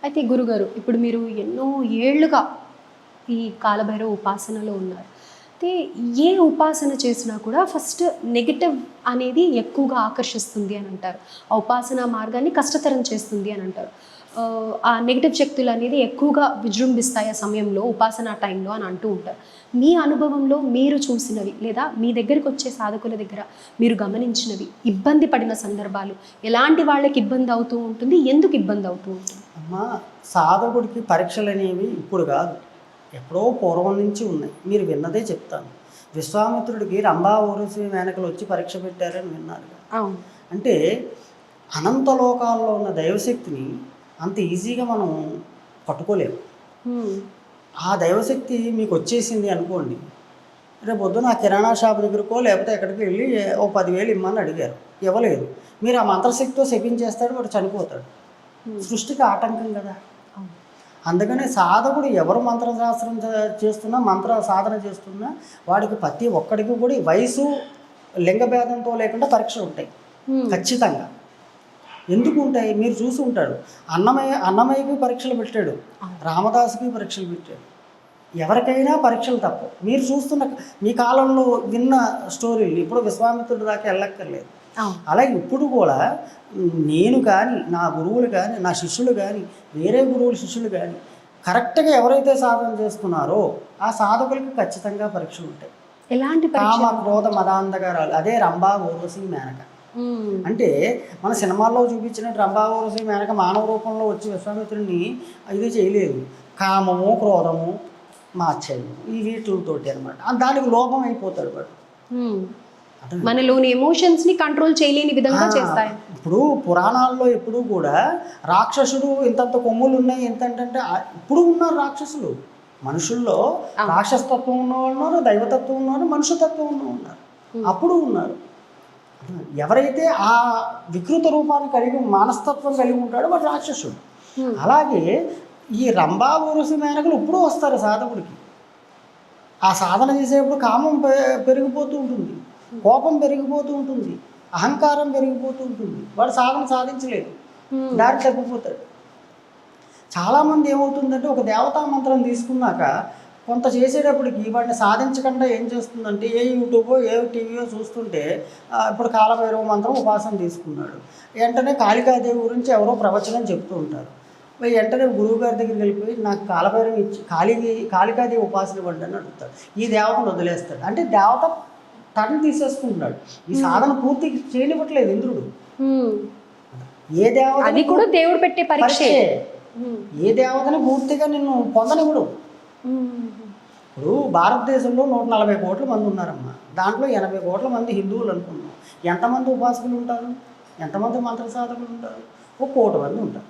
అయితే గురుగారు ఇప్పుడు మీరు ఎన్నో ఏళ్లుగా ఈ కాలభైరవ ఉపాసనలో ఉన్నారు. అయితే ఏ ఉపాసన చేసినా కూడా ఫస్ట్ నెగెటివ్ అనేది ఎక్కువగా ఆకర్షిస్తుంది అని అంటారు. ఆ ఉపాసన మార్గాన్ని కష్టతరం చేస్తుంది అని అంటారు. ఆ నెగటివ్ శక్తులు అనేది ఎక్కువగా విజృంభిస్తాయి ఆ సమయంలో, ఉపాసన టైంలో అని అంటూ ఉంటారు. మీ అనుభవంలో మీరు చూసినవి లేదా మీ దగ్గరికి వచ్చే సాధకుల దగ్గర మీరు గమనించినవి, ఇబ్బంది పడిన సందర్భాలు, ఎలాంటి వాళ్ళకి ఇబ్బంది అవుతూ ఉంటుంది, ఎందుకు ఇబ్బంది అవుతూ ఉంటుంది? అమ్మ, సాధకుడికి పరీక్షలు అనేవి ఇప్పుడు కాదు, ఎప్పుడో పూర్వం నుంచి ఉన్నాయి. మీరు విన్నదే చెప్తాను. విశ్వామిత్రుడికి రంభా ఊర్వశి మేనకలు వచ్చి పరీక్ష పెట్టారని విన్నారు. అవును. అంటే అనంత లోకాల్లో ఉన్న దైవశక్తిని అంత ఈజీగా మనం పట్టుకోలేము. ఆ దైవశక్తి మీకు వచ్చేసింది అనుకోండి, రేపు పొద్దున ఆ కిరాణా షాప్ దగ్గరకో లేకపోతే ఎక్కడికి వెళ్ళి ఓ 10,000 ఇమ్మని అడిగారు, ఇవ్వలేదు. మీరు ఆ మంత్రశక్తితో శపించేస్తాడు, వాడు చనిపోతాడు. సృష్టికి ఆటంకం కదా. అందుకనే సాధకుడు ఎవరు మంత్రశాస్త్రం చేస్తున్నా, మంత్ర సాధన చేస్తున్నా, వాడికి ప్రతి ఒక్కడికి కూడా వయసు లింగభేదంతో లేకుండా పరీక్షలు ఉంటాయి ఖచ్చితంగా. ఎందుకు ఉంటాయి మీరు చూసి ఉంటాడు. అన్నమయ్యకి పరీక్షలు పెట్టాడు, రామదాసుకి పరీక్షలు పెట్టాడు. ఎవరికైనా పరీక్షలు తప్ప. మీరు చూస్తున్న మీ కాలంలో విన్న స్టోరీలు ఇప్పుడు విశ్వామిత్రుడి దాకా వెళ్ళక్కర్లేదు. అలాగే ఇప్పుడు కూడా నేను కానీ, నా గురువులు కానీ, నా శిష్యులు కానీ, వేరే గురువుల శిష్యులు కానీ కరెక్ట్గా ఎవరైతే సాధన చేస్తున్నారో ఆ సాధకులకి ఖచ్చితంగా పరీక్షలు ఉంటాయి. ఎలాంటి కామ క్రోధ మదాంధకారాలు. అదే రంభా ఊర్వశి మేనక. అంటే మన సినిమాల్లో చూపించినట్టు రంభా ఊర్వశి మేనక మానవ రూపంలో వచ్చి విశ్వామిత్రుడిని ఇది చేయలేదు. కామము, క్రోధము, మాత్సర్యము, ఈ వీటితోటి అనమాట. దానికి లోపం అయిపోతాడు వాడు. మనలోని ఎమోషన్స్ ని కంట్రోల్ చేయలేని విధంగా చేస్తాయి. ఇప్పుడు పురాణాల్లో ఎప్పుడు కూడా రాక్షసుడు ఇంతంత కొమ్ములు ఉన్నాయి, ఎంతంటే ఇప్పుడు ఉన్నారు రాక్షసులు. మనుషుల్లో రాక్షసతత్వం ఉన్నవాళ్ళు ఉన్నారు, దైవతత్వం ఉన్నారు, మనుషుతత్వం ఉన్నారు. అప్పుడు ఉన్నారు. ఎవరైతే ఆ వికృత రూపాన్ని కలిగి మనస్తత్వం కలిగి ఉంటాడో వాడు రాక్షసుడు. అలాగే ఈ రంభా ఊర్వశి మేనకలు ఇప్పుడు వస్తారు సాధకుడికి. ఆ సాధన చేసేప్పుడు కామం పెరిగిపోతూ ఉంటుంది, కోపం పెరిగిపోతూ ఉంటుంది, అహంకారం పెరిగిపోతూ ఉంటుంది. వాడు సాధన సాధించలేదు, దారి తప్పిపోతాడు. చాలామంది ఏమవుతుందంటే ఒక దేవతా మంత్రం తీసుకున్నాక కొంత చేసేటప్పటికి వాటిని సాధించకుండా ఏం చేస్తుందంటే ఏ యూట్యూబో ఏ టీవీయో చూస్తుంటే ఇప్పుడు కాలభైరవ మంత్రం ఉపాసన తీసుకున్నాడు, వెంటనే కాళికాదేవి గురించి ఎవరో ప్రవచనం చెప్తూ ఉంటారు. వెంటనే గురువు గారి దగ్గరికి వెళ్ళిపోయి నాకు కాలభైరవం ఇచ్చి కాళికాదేవి ఉపాసన ఇవ్వండి అని అడుగుతాడు. ఈ దేవతను వదిలేస్తాడు. అంటే దేవత తను తీసేసుకుంటున్నాడు. ఈ సాధన పూర్తి చేయనివ్వట్లేదు ఇంద్రుడు. ఏ దేవత అది కూడా దేవుడు పెట్టే పరీక్షే. ఏ దేవతని పూర్తిగా నిన్ను పొందనివ్వడు. ఇప్పుడు భారతదేశంలో 140 కోట్ల మంది ఉన్నారమ్మా. దాంట్లో 80 కోట్ల మంది హిందువులు అనుకున్నాం. ఎంతమంది ఉపాసకులు ఉంటారు, ఎంతమంది మంత్ర సాధకులు ఉంటారు? 1 కోటి మంది ఉంటారు,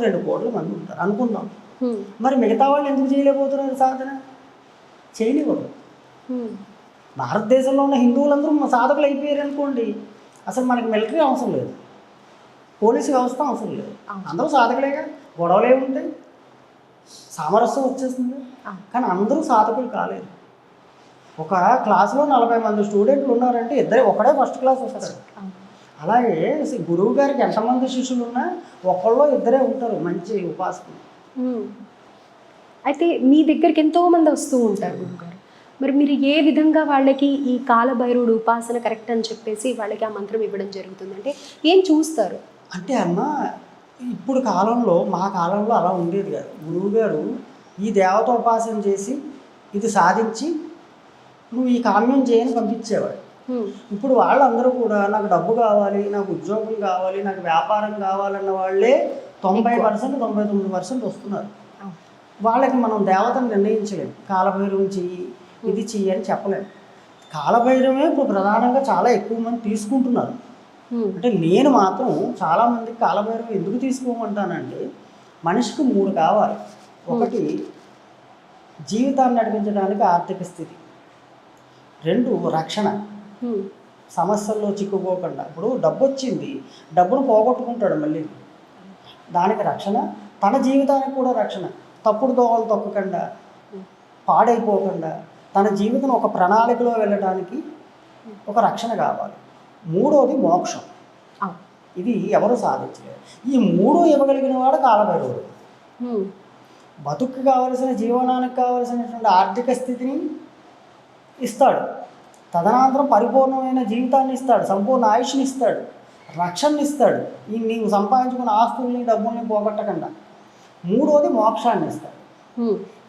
2 కోట్ల మంది ఉంటారు అనుకుందాం. మరి మిగతా వాళ్ళు ఎందుకు చేయలేకపోతున్నారు సాధన? చేయనివ్వరు. భారతదేశంలో ఉన్న హిందువులందరూ సాధకులు అయిపోయారు అనుకోండి, అసలు మనకి మిలిటరీ అవసరం లేదు, పోలీసు వ్యవస్థ అవసరం లేదు, అందరూ సాధకులేగా. గొడవలే ఉంటాయి, సామరస్యం వచ్చేస్తుంది. కానీ అందరూ సాధకులు కాలేదు. ఒక క్లాసులో 40 మంది స్టూడెంట్లు ఉన్నారంటే ఒకడే ఫస్ట్ క్లాస్ వస్తారు. అలాగే గురువు గారికి ఎంతమంది శిష్యులు ఉన్నా ఒకళ్ళు ఇద్దరే ఉంటారు మంచి ఉపాసకులు. అయితే మీ దగ్గరికి ఎంతో మంది వస్తూ ఉంటారు గురుగారు. మరి మీరు ఏ విధంగా వాళ్ళకి ఈ కాలభైరవుడు ఉపాసన కరెక్ట్ అని చెప్పేసి వాళ్ళకి ఆ మంత్రం ఇవ్వడం జరుగుతుంది? అంటే ఏం చూస్తారు? అంటే అమ్మ, ఇప్పుడు కాలంలో మా కాలంలో అలా ఉండేది కాదు. గురువుగారు ఈ దేవత ఉపాసన చేసి ఇది సాధించి నువ్వు ఈ కామ్యం చేయని పంపించేవాడు. ఇప్పుడు వాళ్ళందరూ కూడా నాకు డబ్బు కావాలి, నాకు ఉద్యోగం కావాలి, నాకు వ్యాపారం కావాలన్న వాళ్ళే 90%, 99% వస్తున్నారు. వాళ్ళకి మనం దేవతను నిర్ణయించలేము. కాలభైరవం చెయ్యి, ఇది చెయ్యి అని చెప్పలేము. కాలభైరవమే ఇప్పుడు ప్రధానంగా చాలా ఎక్కువ మంది తీసుకుంటున్నారు. అంటే నేను మాత్రం చాలామందికి కాలభైరవం ఎందుకు తీసుకోమంటానంటే, మనిషికి 3 కావాలి. ఒకటి జీవితాన్ని నడిపించడానికి ఆర్థిక స్థితి, 2 రక్షణ, సమస్యల్లో చిక్కుకోకుండా. ఇప్పుడు డబ్బు వచ్చింది, డబ్బును పోగొట్టుకుంటాడు మళ్ళీ, దానికి రక్షణ, తన జీవితానికి కూడా రక్షణ. తప్పుడు దోవలు తొక్కకుండా, పాడైపోకుండా తన జీవితం ఒక ప్రణాళికలో వెళ్ళడానికి ఒక రక్షణ కావాలి. 3వది మోక్షం. ఇది ఎవరు సాధించలేరు. ఈ మూడు ఇవ్వగలిగిన వాడు కాలభైరవుడు. బతుకు కావలసిన జీవనానికి కావలసినటువంటి ఆర్థిక స్థితిని ఇస్తాడు, తదనంతరం పరిపూర్ణమైన జీవితాన్ని ఇస్తాడు, సంపూర్ణ ఆయుష్ని ఇస్తాడు, రక్షణని ఇస్తాడు, ఈ నీవు సంపాదించుకున్న ఆస్తుల్ని డబ్బుల్ని పోగొట్టకుండా. మూడోది మోక్షాన్ని ఇస్తాడు.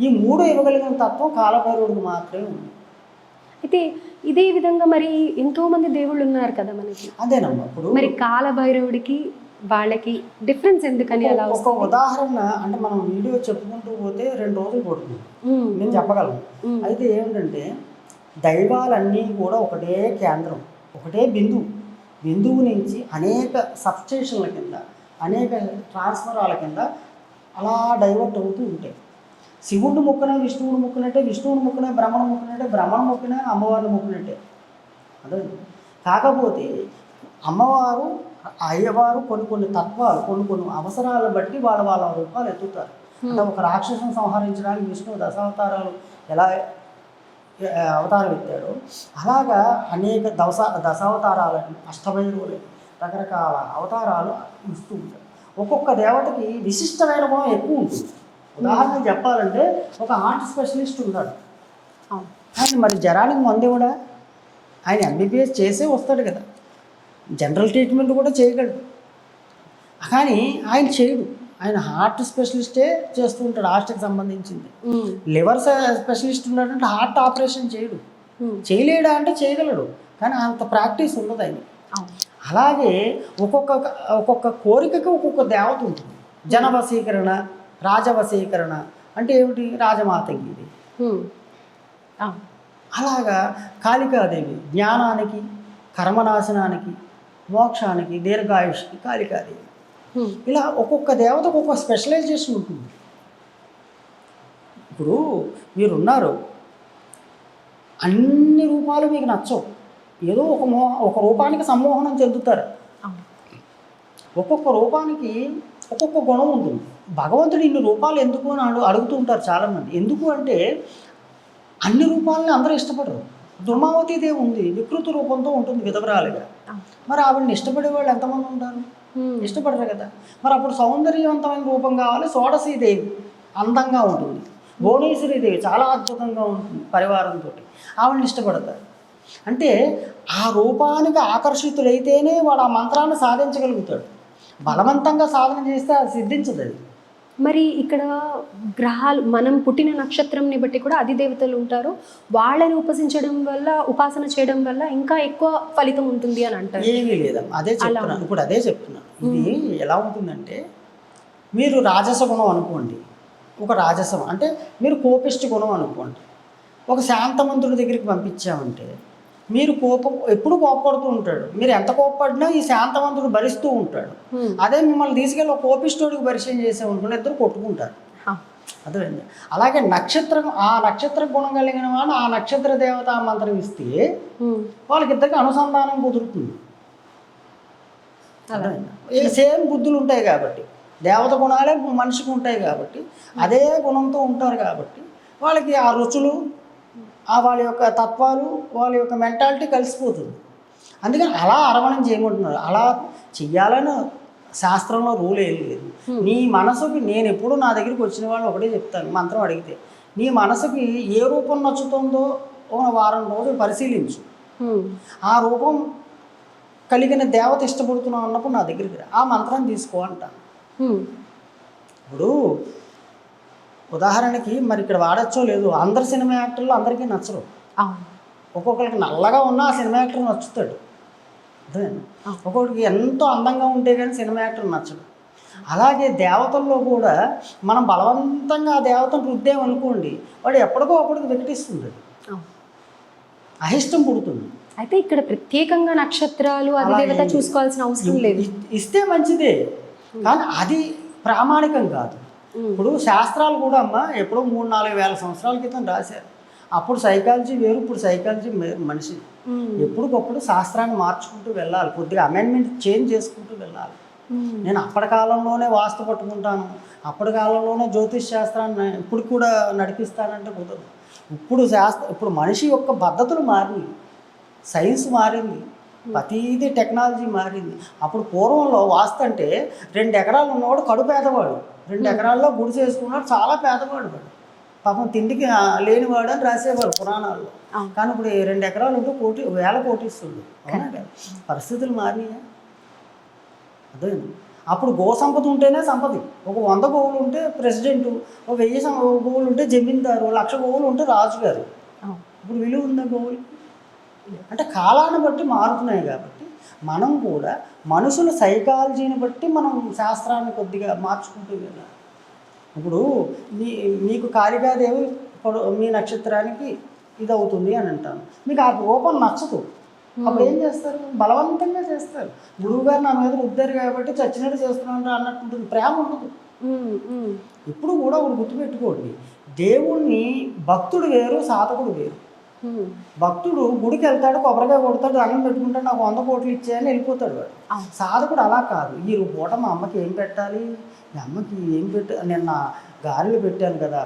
ఈ మూడు ఇవ్వగలిగిన తత్వం కాలభైరవుడికి మాత్రమే ఉంది. అయితే ఇదే విధంగా మరి ఎంతోమంది దేవుళ్ళు ఉన్నారు కదా మనకి, అదేనమ్మా. ఇప్పుడు మరి కాలభైరవుడికి వాళ్ళకి డిఫరెన్స్ ఎందుకని అలా ఒక ఉదాహరణ అంటే మనం వీడియో చెప్పుకుంటూ పోతే 2 రోజులు పడుతుంది, నేను చెప్పగలను. అయితే ఏమిటంటే దైవాలన్నీ కూడా ఒకటే కేంద్రం, ఒకటే బిందువు నుంచి అనేక సబ్స్టేషన్ల కింద, అనేక ట్రాన్స్ఫరాల కింద అలా డైవర్ట్ అవుతూ ఉంటాయి. శివుడిని మొక్కునే విష్ణువుని మొక్కునట్టే, విష్ణువుని మొక్కునే బ్రహ్మను మొక్కునట్టే, బ్రహ్మను మొక్కునే అమ్మవారిని మొక్కునట్టే. అదే కాకపోతే అమ్మవారు అయ్యవారు కొన్ని తత్వాలు, కొన్ని అవసరాలను బట్టి వాళ్ళ రూపాలు ఎత్తుతారు. అంటే ఒక రాక్షసుని సంహరించడానికి విష్ణువు దశావతారాలు ఎలా అవతారం ఎత్తాడు, అలాగా అనేక దశావతారాలని, అష్టభైరవులని, రకరకాల అవతారాలు ఇస్తూ ఉంటాడు. ఒక్కొక్క దేవతకి విశిష్టమైన గుణం ఎక్కువ ఉంటుంది. ఉదాహరణకు చెప్పాలంటే ఒక హార్ట్ స్పెషలిస్ట్ ఉన్నాడు, ఆయన మరి జ్వరానికి మందు కూడా ఆయన ఎంబీబీఎస్ చేసే వస్తాడు కదా, జనరల్ ట్రీట్మెంట్ కూడా చేయగలడు, కానీ ఆయన చేయడు. ఆయన హార్ట్ స్పెషలిస్టే చేస్తూ ఉంటాడు, హార్ట్కి సంబంధించింది. లివర్ స్పెషలిస్ట్ ఉన్నాడంటే హార్ట్ ఆపరేషన్ చేయడు, చేయలేడా అంటే చేయగలడు, కానీ అంత ప్రాక్టీస్ ఉండదు ఆయన. అలాగే ఒక్కొక్క కోరికకి ఒక్కొక్క దేవత ఉంటుంది. జనవశీకరణ, రాజవశీకరణ అంటే ఏమిటి, రాజమాతకి ఇది. అలాగా కాళికాదేవి జ్ఞానానికి, కర్మనాశనానికి, మోక్షానికి, దీర్ఘాయుష్కి కాళికాదేవి. ఇలా ఒక్కొక్క దేవతకు ఒక్కొక్క స్పెషలైజేషన్ ఉంటుంది. ఇప్పుడు మీరున్నారు, అన్ని రూపాలు మీకు నచ్చవు, ఏదో ఒక రూపానికి సమ్మోహనం చెందుతారు. ఒక్కొక్క రూపానికి ఒక్కొక్క గుణం ఉంటుంది. భగవంతుడు ఇన్ని రూపాలు ఎందుకు అని అడుగుతూ ఉంటారు చాలామంది. ఎందుకు అంటే అన్ని రూపాలని అందరూ ఇష్టపడరు. దుర్మావతీదేవి ఉంది, వికృతి రూపంతో ఉంటుంది విధవరాలుగా. మరి ఆవిడని ఇష్టపడే వాళ్ళు ఎంతమంది ఉంటారు? ఇష్టపడరు కదా. మరి అప్పుడు సౌందర్యవంతమైన రూపం కావాలి. షోడశీదేవి అందంగా ఉంటుంది, భువనేశ్వరీదేవి చాలా అద్భుతంగా ఉంటుంది పరివారంతో, ఆవిడని ఇష్టపడతారు. అంటే ఆ రూపానికి ఆకర్షితుడైతేనే వాడు ఆ మంత్రాన్ని సాధించగలుగుతాడు. బలవంతంగా సాధన చేస్తే అది సిద్ధించదు. అది మరి ఇక్కడ గ్రహాలు, మనం పుట్టిన నక్షత్రంని బట్టి కూడా అధిదేవతలు ఉంటారు, వాళ్ళని ఉపాసన చేయడం వల్ల ఇంకా ఎక్కువ ఫలితం ఉంటుంది అని అంటారు. ఏమీ లేదమ్మా, అదే చెప్తున్నాను. ఇప్పుడు అదే చెప్తున్నాను. ఇది ఎలా ఉంటుందంటే, మీరు రాజస గుణం అనుకోండి, ఒక రాజసం అంటే మీరు కోపిష్టి గుణం అనుకోండి. ఒక శాంతమంతుడి దగ్గరికి పంపించామంటే మీరు ఎప్పుడు కోపపడుతూ ఉంటాడు. మీరు ఎంత కోపపడినా ఈ శాంతవంతుడు భరిస్తూ ఉంటాడు. అదే మిమ్మల్ని తీసుకెళ్ళి ఒక కోపిష్టోడికి పరిచయం చేసామనుకుని ఇద్దరు కొట్టుకుంటారు. అర్థమైంది. అలాగే ఆ నక్షత్ర గుణం కలిగిన వాడు ఆ నక్షత్ర దేవత మంత్రం ఇస్తే వాళ్ళకిద్దరికి అనుసంధానం కుదురుతుంది. సేమ్ బుద్ధులు ఉంటాయి కాబట్టి, దేవత గుణాలే మనిషికి ఉంటాయి కాబట్టి, అదే గుణంతో ఉంటారు కాబట్టి వాళ్ళకి ఆ రుచులు, వాళ్ళ యొక్క తత్వాలు, వాళ్ళ యొక్క మెంటాలిటీ కలిసిపోతుంది. అందుకని అలా అరవణం చేయమంటున్నారు. అలా చెయ్యాలని శాస్త్రంలో రూల్ ఏం లేదు. నీ మనసుకి, నేను ఎప్పుడు నా దగ్గరికి వచ్చిన వాళ్ళు ఒకటే చెప్తాను, మంత్రం అడిగితే, నీ మనసుకి ఏ రూపం నచ్చుతుందో ఒక వారం రోజులు పరిశీలించు. ఆ రూపం కలిగిన దేవత ఇష్టపడుతున్నావు అన్నప్పుడు నా దగ్గరికి రా, ఆ మంత్రాన్ని తీసుకో అంటాను. ఇప్పుడు ఉదాహరణకి మరి ఇక్కడ వాడచ్చో లేదు, అందరు సినిమా యాక్టర్లు అందరికీ నచ్చరు. ఒక్కొక్కరికి నల్లగా ఉన్నా ఆ సినిమా యాక్టర్ నచ్చుతాడు. ఒక్కొక్కరికి ఎంతో అందంగా ఉంటే కానీ సినిమా యాక్టర్ నచ్చడు. అలాగే దేవతల్లో కూడా మనం బలవంతంగా ఆ దేవతను రుద్దేమనుకోండి, వాడు ఎప్పటికో అప్పటికి వికటిస్తుంది, అహిష్టం పుడుతుంది. అయితే ఇక్కడ ప్రత్యేకంగా నక్షత్రాలు అధిదేవత చూసుకోవాల్సిన అవసరం లేదు. ఇస్తే మంచిదే, కానీ అది ప్రామాణికం కాదు. ఇప్పుడు శాస్త్రాలు కూడా అమ్మ ఎప్పుడో 3-4 వేల సంవత్సరాల క్రితం రాశారు. అప్పుడు సైకాలజీ వేరు, ఇప్పుడు సైకాలజీ మనిషి. ఎప్పటికప్పుడు శాస్త్రాన్ని మార్చుకుంటూ వెళ్ళాలి, కొద్దిగా అమెండ్మెంట్ చేంజ్ చేసుకుంటూ వెళ్ళాలి. నేను అప్పటి కాలంలోనే వాస్తు పట్టుకుంటాను, అప్పటి కాలంలోనే జ్యోతిష్ శాస్త్రాన్ని ఇప్పుడు కూడా నడిపిస్తానంటే కుదరదు. ఇప్పుడు మనిషి యొక్క పద్ధతులు మారినాయి, సైన్స్ మారింది, ప్రతిదీ టెక్నాలజీ మారింది. అప్పుడు పూర్వంలో వాస్తు అంటే 2 ఎకరాలు ఉన్నవాడు కడు పేదవాడు, 2 ఎకరాల్లో గుడి చేసుకున్నాడు, చాలా పేదవాడు వాడు, పాపం తిండికి లేనివాడు అని రాసేవారు పురాణాల్లో. కానీ ఇప్పుడు 2 ఎకరాలు ఉంటే వేల కోటీస్తుడు. అవునా కదా? పరిస్థితులు మారినాయా? అదే అప్పుడు గో సంపద ఉంటేనే సంపద. ఒక 100 గోవులు ఉంటే ప్రెసిడెంటు, ఒక 1000 గోవులు ఉంటే జమీందారు, 1,00,000 గోవులు ఉంటే రాజుగారు. ఇప్పుడు విలువ ఉందా గోవులకి? అంటే కాలాన్ని బట్టి మారుతున్నాయి కాబట్టి మనం కూడా మనుషుల సైకాలజీని బట్టి మనం శాస్త్రాన్ని కొద్దిగా మార్చుకుంటూ వెళ్ళాలి. ఇప్పుడు మీకు కాళికాదేవి మీ నక్షత్రానికి ఇది అవుతుంది అని అంటాను, మీకు ఆ రూపం నచ్చదు, అప్పుడు ఏం చేస్తారు? బలవంతంగా చేస్తారు. గురువు గారు నా మీద రుద్దారు కాబట్టి చచ్చినట్టు చేస్తున్నాను అన్నట్టు ఉంటుంది, ప్రేమ ఉండదు. ఇప్పుడు కూడా ఒకటి గుర్తుపెట్టుకోండి, దేవుణ్ణి భక్తుడు వేరు, సాధకుడు వేరు. భక్తుడు గుడికి వెళ్తాడు, కొబ్బరికాయ కొడతాడు, దండం పెట్టుకుంటాడు, నాకు 100 కోట్లు ఇచ్చాయని వెళ్ళిపోతాడు వాడు. సాధకుడు అలా కాదు. ఈ పూట మా అమ్మకి ఏం పెట్టాలి, మీ అమ్మకి ఏం నిన్న గారెలు పెట్టాను కదా,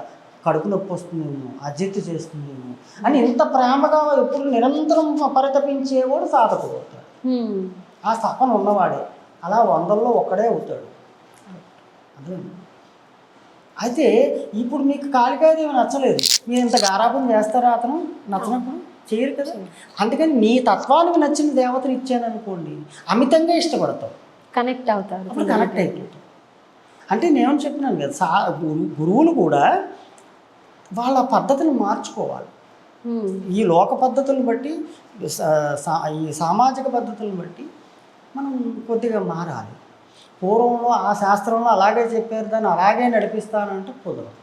కడుపు నొప్పి వస్తుందేమో, అజెత్తు చేస్తుందేమో అని ఇంత ప్రేమగా ఎప్పుడు నిరంతరం పరితపించేవాడు సాధకుడు అవుతాడు. ఆ తపన ఉన్నవాడే. అలా 100లో ఒక్కడే అవుతాడు. అదే. అయితే ఇప్పుడు మీకు కాళికాదేవి నచ్చలేదు, మీరు ఇంత గారాపం చేస్తారా? అతను నచ్చినప్పుడు చేయరు కదా. అందుకని నీ తత్వానికి నచ్చిన దేవతను ఇచ్చాను అనుకోండి, అమితంగా ఇష్టపడతావు, కనెక్ట్ అవుతారు, అప్పుడు కనెక్ట్ అయిపోతావు. అంటే నేను చెప్పినాను కదా, గురువులు కూడా వాళ్ళ పద్ధతులు మార్చుకోవాలి. ఈ లోక పద్ధతులను బట్టి, ఈ సామాజిక పద్ధతులను బట్టి మనం కొద్దిగా మారాలి. పూర్వంలో ఆ శాస్త్రంలో అలాగే చెప్పారు, దాన్ని అలాగే నడిపిస్తానంటే కుదరదు.